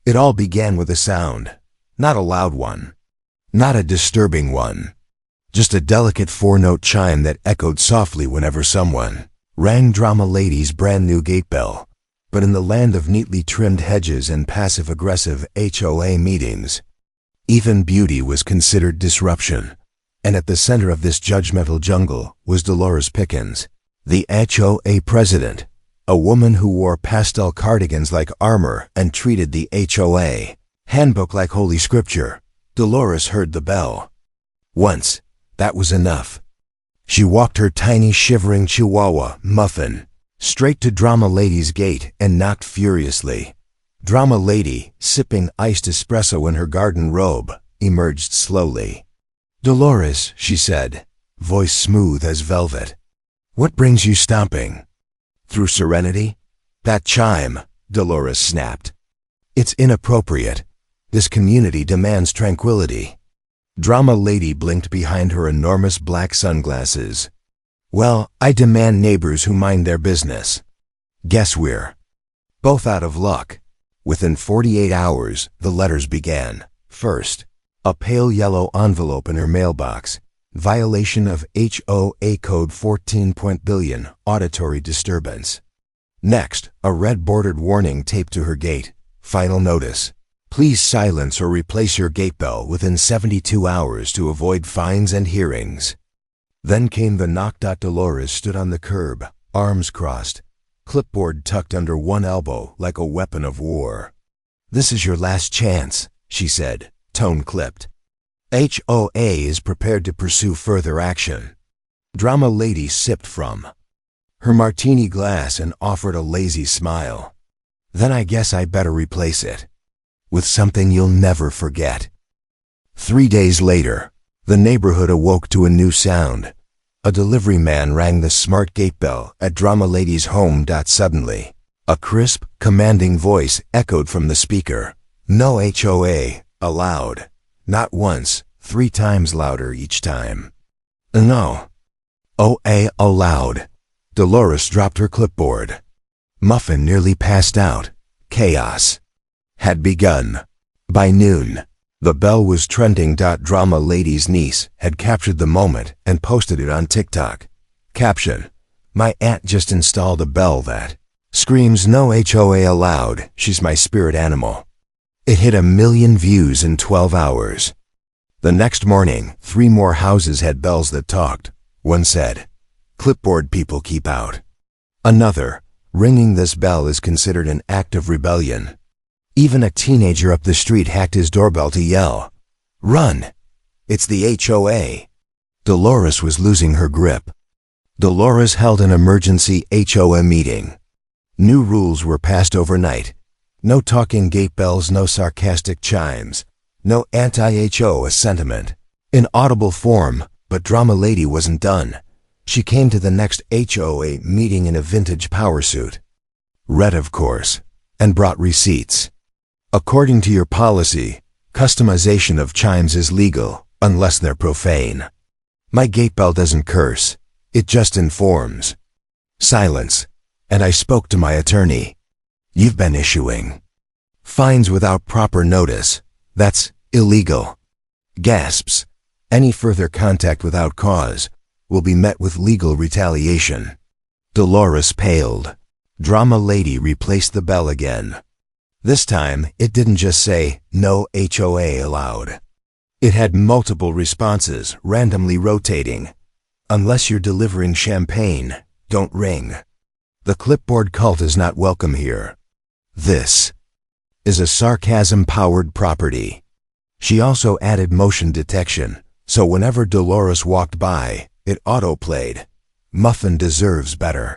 It all began with a sound, not a loud one, not a disturbing one, just a delicate four-note chime that echoed softly whenever someone rang Drama Lady's brand-new gate bell. But in the land of neatly trimmed hedges and passive-aggressive HOA meetings, even beauty was considered disruption. And at the center of this judgmental jungle was Dolores Pickens, the HOA President, a woman who wore pastel cardigans like armor and treated the HOA handbook like holy scripture. Dolores heard the bell. Once, that was enough. She walked her tiny shivering chihuahua, Muffin, straight to Drama Lady's gate and knocked furiously. Drama Lady, sipping iced espresso in her garden robe, emerged slowly. "Dolores," she said, voice smooth as velvet. "What brings you stomping? Through serenity?" "That chime," Dolores snapped. "It's inappropriate. This community demands tranquility." Drama Lady blinked behind her enormous black sunglasses. "Well, I demand neighbors who mind their business. Guess we're both out of luck." Within 48 hours, the letters began. First, a pale yellow envelope in her mailbox. Violation of HOA Code 14.billion, auditory disturbance. Next, a red-bordered warning taped to her gate. Final notice. Please silence or replace your gate bell within 72 hours to avoid fines and hearings. Then came the knock. Dolores stood on the curb, arms crossed, clipboard tucked under one elbow like a weapon of war. "This is your last chance," she said, tone clipped. HOA is prepared to pursue further action. Drama Lady sipped from her martini glass and offered a lazy smile. "Then I guess I better replace it with something you'll never forget." 3 days later, the neighborhood awoke to a new sound. A delivery man rang the smart gate bell at Drama Lady's home. Suddenly, a crisp, commanding voice echoed from the speaker. "No HOA allowed." Not once, 3 times louder each time. "No. OA allowed." Dolores dropped her clipboard. Muffin nearly passed out. Chaos had begun. By noon, the bell was trending. Drama Lady's niece had captured the moment and posted it on TikTok. Caption: "My aunt just installed a bell that screams no HOA allowed. She's my spirit animal." It hit 1 million views in 12 hours. The next morning, 3 more houses had bells that talked. One said, "Clipboard people keep out." Another, "Ringing this bell is considered an act of rebellion." Even a teenager up the street hacked his doorbell to yell, "Run! It's the HOA." Dolores was losing her grip. Dolores held an emergency HOA meeting. New rules were passed overnight. No talking gate bells, no sarcastic chimes, no anti-HOA sentiment. In audible form, but Drama Lady wasn't done. She came to the next HOA meeting in a vintage power suit. Red, of course, and brought receipts. "According to your policy, customization of chimes is legal, unless they're profane. My gate bell doesn't curse, it just informs." Silence, and I spoke to my attorney. "You've been issuing fines without proper notice. That's illegal." Gasps. "Any further contact without cause will be met with legal retaliation." Dolores paled. Drama Lady replaced the bell again. This time, it didn't just say, "No HOA allowed." It had multiple responses, randomly rotating. "Unless you're delivering champagne, don't ring. The clipboard cult is not welcome here. This is a sarcasm-powered property." She also added motion detection, so whenever Dolores walked by, it auto-played. "Muffin deserves better."